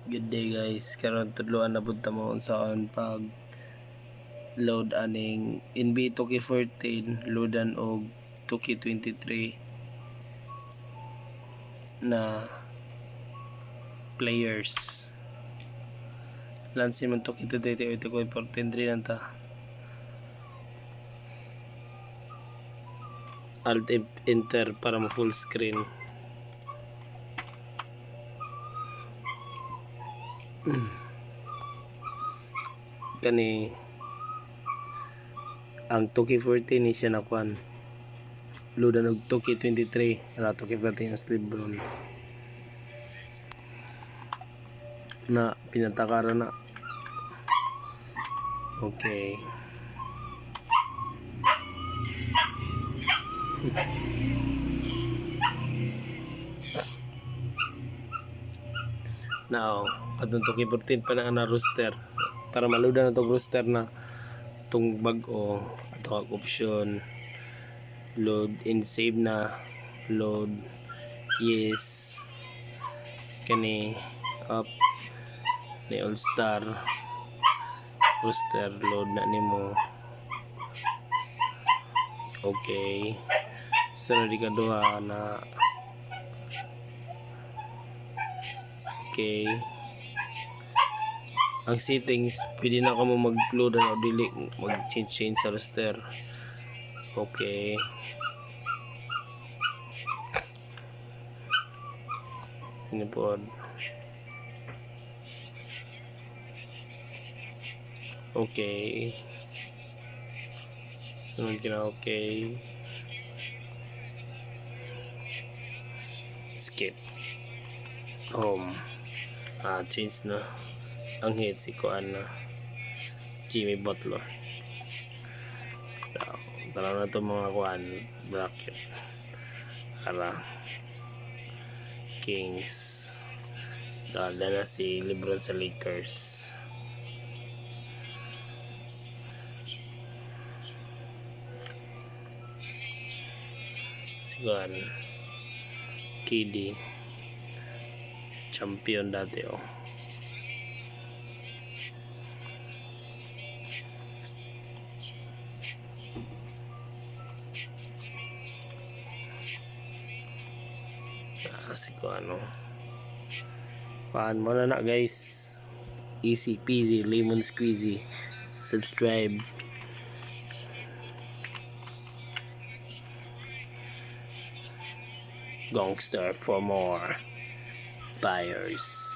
Good day guys, karon tudloan na pud ta mo unsaon pag load aning NB 2K14 loadan og 2K23 na players. Lansi man 2K23 o 2K14 rin nanta. Alt enter para mo full screen. Kani ang 2K14 ni siya nakuan loadan og 2K23 na 2K14 ang libron na pinatakaran na. Okay, now kadtong 2K14 pa na roster para maludan na tong roster na tong bag-o ato kag option load and save na load yes kani up ni all star roster load na nimo. Okay, sunod di kaduha na okay ang settings pwede na ka mo mag-load o dili mag-change sa roster. Okay, ini po okay sunod ka na okay skip home change na ang head si kuan na Jimmy Butler. Tara na ito mga kuan bracket para Kings dala na si LeBron sa Lakers. Si kuan KD champion dati kasi ko paan mo na guys, easy peasy lemon squeezy. Subscribe Gongster for more buyers.